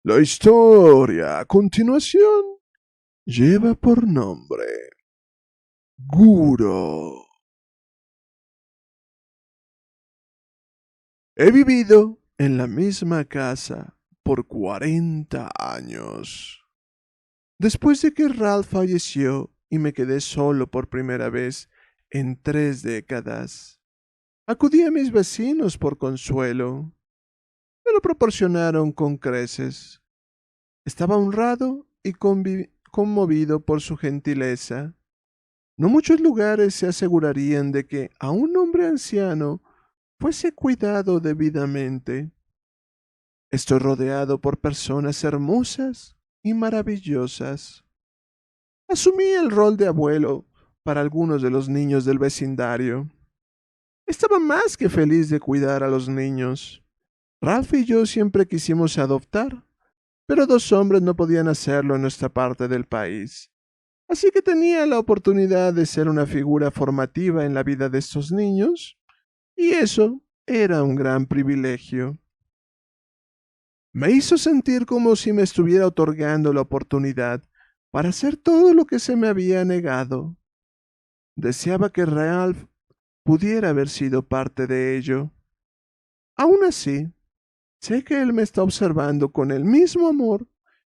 La historia a continuación lleva por nombre Guro. He vivido en la misma casa por 40 años. Después de que Ralph falleció y me quedé solo por primera vez en 3 décadas, acudí a mis vecinos por consuelo. Me lo proporcionaron con creces. Estaba honrado y conmovido por su gentileza. No muchos lugares se asegurarían de que a un hombre anciano fuese cuidado debidamente. Estoy rodeado por personas hermosas y maravillosas. Asumí el rol de abuelo para algunos de los niños del vecindario. Estaba más que feliz de cuidar a los niños. Ralph y yo siempre quisimos adoptar, pero 2 hombres no podían hacerlo en nuestra parte del país. Así que tenía la oportunidad de ser una figura formativa en la vida de estos niños, y eso era un gran privilegio. Me hizo sentir como si me estuviera otorgando la oportunidad para hacer todo lo que se me había negado. Deseaba que Ralph pudiera haber sido parte de ello. Aún así, sé que él me está observando con el mismo amor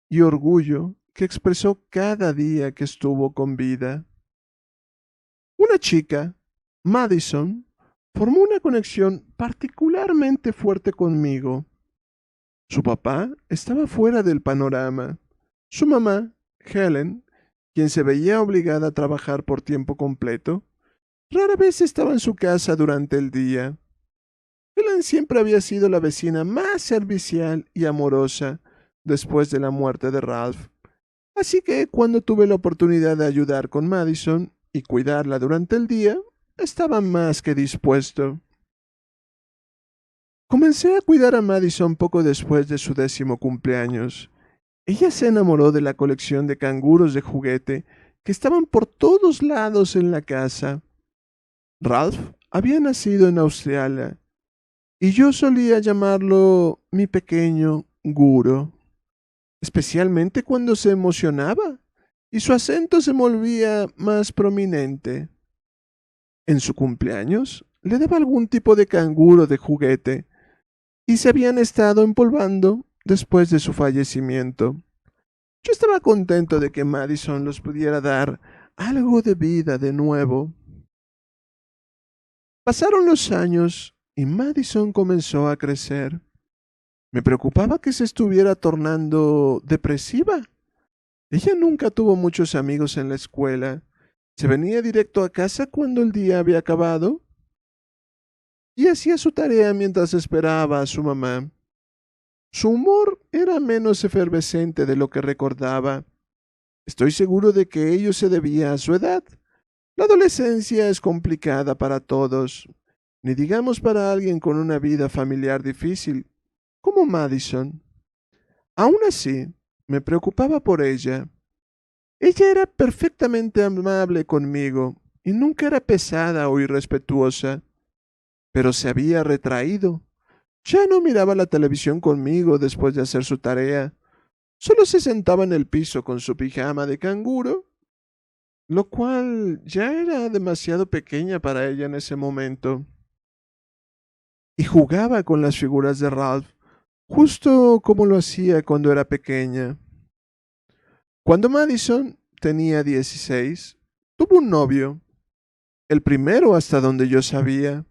y orgullo que expresó cada día que estuvo con vida. Una chica, Madison, formó una conexión particularmente fuerte conmigo. Su papá estaba fuera del panorama. Su mamá, Helen, quien se veía obligada a trabajar por tiempo completo, rara vez estaba en su casa durante el día. Helen siempre había sido la vecina más servicial y amorosa después de la muerte de Ralph. Así que cuando tuve la oportunidad de ayudar con Madison y cuidarla durante el día, estaba más que dispuesto. Comencé a cuidar a Madison poco después de su 10º cumpleaños. Ella se enamoró de la colección de canguros de juguete que estaban por todos lados en la casa. Ralph había nacido en Australia y yo solía llamarlo mi pequeño Guro, especialmente cuando se emocionaba y su acento se volvía más prominente. En su cumpleaños le daba algún tipo de canguro de juguete y se habían estado empolvando después de su fallecimiento. Yo estaba contento de que Madison los pudiera dar algo de vida de nuevo. Pasaron los años y Madison comenzó a crecer. Me preocupaba que se estuviera tornando depresiva. Ella nunca tuvo muchos amigos en la escuela. Se venía directo a casa cuando el día había acabado y hacía su tarea mientras esperaba a su mamá. Su humor era menos efervescente de lo que recordaba. Estoy seguro de que ello se debía a su edad. La adolescencia es complicada para todos, ni digamos para alguien con una vida familiar difícil, como Madison. Aún así, me preocupaba por ella. Ella era perfectamente amable conmigo y nunca era pesada o irrespetuosa, pero se había retraído. Ya no miraba la televisión conmigo después de hacer su tarea. Solo se sentaba en el piso con su pijama de canguro, lo cual ya era demasiado pequeña para ella en ese momento, y jugaba con las figuras de Ralph, justo como lo hacía cuando era pequeña. Cuando Madison tenía 16, tuvo un novio, el primero hasta donde yo sabía.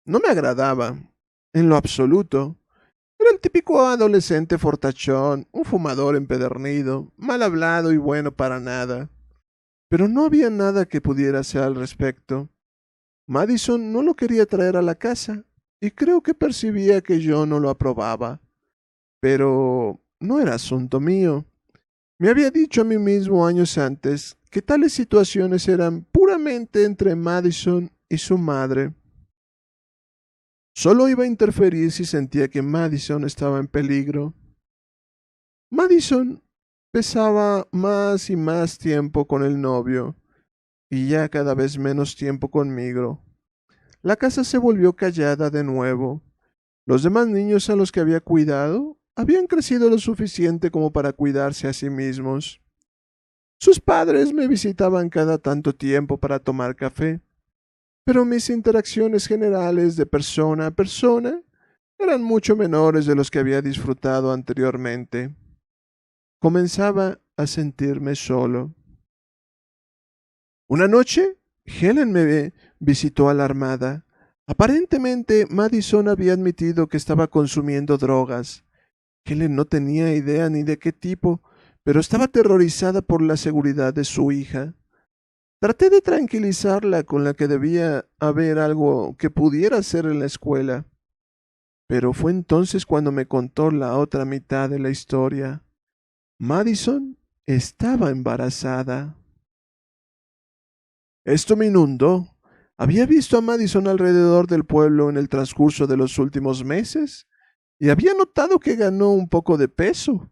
No me agradaba, en lo absoluto. Era el típico adolescente fortachón, un fumador empedernido, mal hablado y bueno para nada. Pero no había nada que pudiera hacer al respecto. Madison no lo quería traer a la casa, y creo que percibía que yo no lo aprobaba. Pero no era asunto mío. Me había dicho a mí mismo años antes que tales situaciones eran puramente entre Madison y su madre. Solo iba a interferir si sentía que Madison estaba en peligro. Madison pasaba más y más tiempo con el novio, y ya cada vez menos tiempo conmigo. La casa se volvió callada de nuevo. Los demás niños a los que había cuidado habían crecido lo suficiente como para cuidarse a sí mismos. Sus padres me visitaban cada tanto tiempo para tomar café, pero mis interacciones generales de persona a persona eran mucho menores de los que había disfrutado anteriormente. Comenzaba a sentirme solo. Una noche, Helen me visitó alarmada. Aparentemente, Madison había admitido que estaba consumiendo drogas. Helen no tenía idea ni de qué tipo, pero estaba aterrorizada por la seguridad de su hija. Traté de tranquilizarla con la que debía haber algo que pudiera hacer en la escuela, pero fue entonces cuando me contó la otra mitad de la historia. Madison estaba embarazada. Esto me inundó. Había visto a Madison alrededor del pueblo en el transcurso de los últimos meses y había notado que ganó un poco de peso,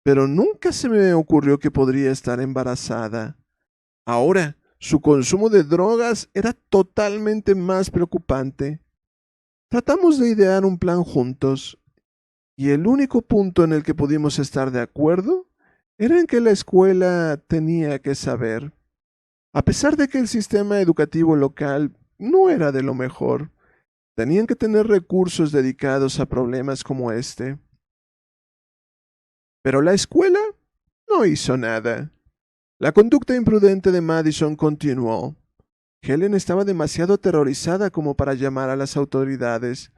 pero nunca se me ocurrió que podría estar embarazada. Ahora, su consumo de drogas era totalmente más preocupante. Tratamos de idear un plan juntos, y el único punto en el que pudimos estar de acuerdo era en que la escuela tenía que saber. A pesar de que el sistema educativo local no era de lo mejor, tenían que tener recursos dedicados a problemas como este. Pero la escuela no hizo nada. La conducta imprudente de Madison continuó. Helen estaba demasiado aterrorizada como para llamar a las autoridades,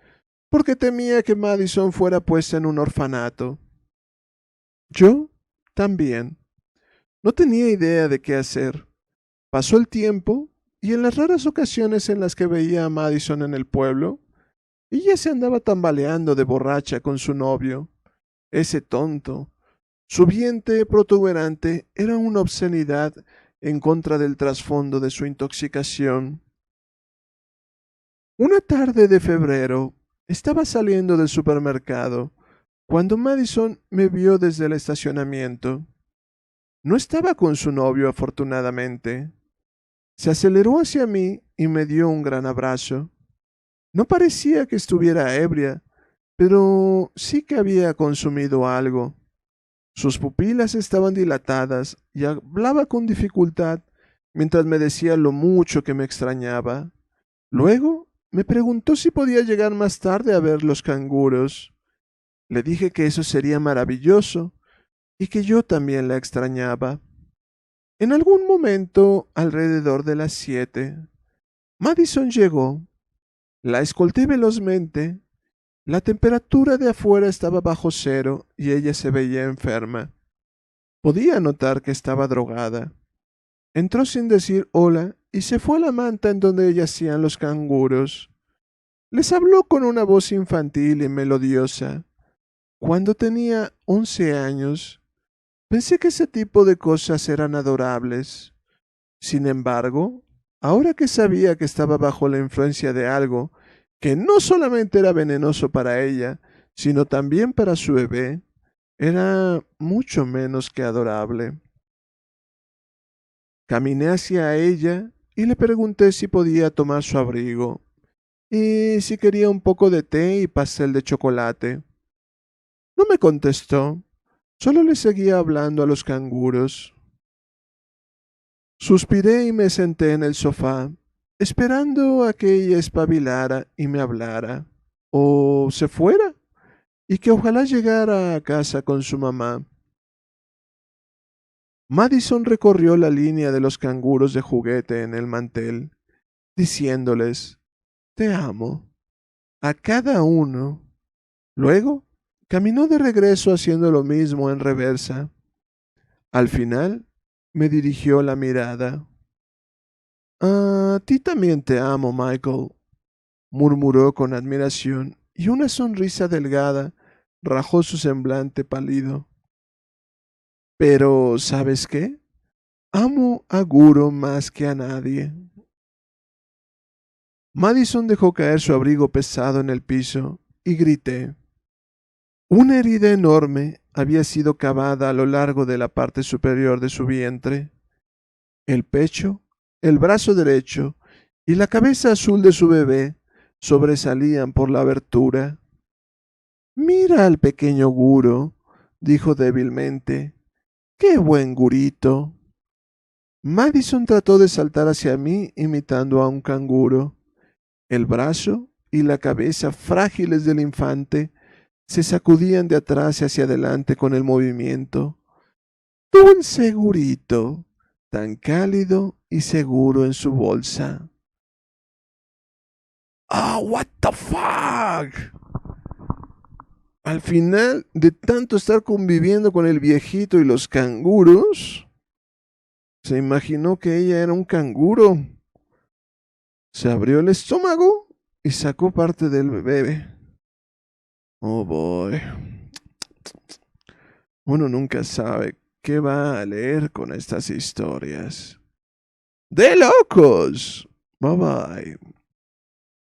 porque temía que Madison fuera puesta en un orfanato. Yo también. No tenía idea de qué hacer. Pasó el tiempo, y en las raras ocasiones en las que veía a Madison en el pueblo, ella se andaba tambaleando de borracha con su novio. Ese tonto. Su vientre protuberante era una obscenidad en contra del trasfondo de su intoxicación. Una tarde de febrero, estaba saliendo del supermercado cuando Madison me vio desde el estacionamiento. No estaba con su novio, afortunadamente. Se aceleró hacia mí y me dio un gran abrazo. No parecía que estuviera ebria, pero sí que había consumido algo. Sus pupilas estaban dilatadas y hablaba con dificultad mientras me decía lo mucho que me extrañaba. Luego me preguntó si podía llegar más tarde a ver los canguros. Le dije que eso sería maravilloso y que yo también la extrañaba. En algún momento, alrededor de las 7, Madison llegó. La escolté velozmente. La temperatura de afuera estaba bajo cero y ella se veía enferma. Podía notar que estaba drogada. Entró sin decir hola y se fue a la manta en donde yacían los canguros. Les habló con una voz infantil y melodiosa. Cuando tenía 11 años, pensé que ese tipo de cosas eran adorables. Sin embargo, ahora que sabía que estaba bajo la influencia de algo que no solamente era venenoso para ella, sino también para su bebé, era mucho menos que adorable. Caminé hacia ella y le pregunté si podía tomar su abrigo y si quería un poco de té y pastel de chocolate. No me contestó, solo le seguía hablando a los canguros. Suspiré y me senté en el sofá, esperando a que ella espabilara y me hablara, o se fuera, y que ojalá llegara a casa con su mamá. Madison recorrió la línea de los canguros de juguete en el mantel, diciéndoles, «Te amo», a cada uno. Luego, caminó de regreso haciendo lo mismo en reversa. Al final, me dirigió la mirada. «A ti también te amo, Michael», murmuró con admiración, y una sonrisa delgada rajó su semblante pálido. «Pero, ¿sabes qué? Amo a Guro más que a nadie». Madison dejó caer su abrigo pesado en el piso y grité. Una herida enorme había sido cavada a lo largo de la parte superior de su vientre. El pecho, el brazo derecho y la cabeza azul de su bebé sobresalían por la abertura. Mira al pequeño guro, dijo débilmente. ¡Qué buen gurito! Madison trató de saltar hacia mí imitando a un canguro. El brazo y la cabeza frágiles del infante se sacudían de atrás y hacia adelante con el movimiento. Dulce gurito, tan cálido y seguro en su bolsa. ¡Ah, what the fuck! Al final de tanto estar conviviendo con el viejito y los canguros, se imaginó que ella era un canguro. Se abrió el estómago y sacó parte del bebé. Oh boy. Uno nunca sabe qué va a leer con estas historias. ¡De locos! Bye bye.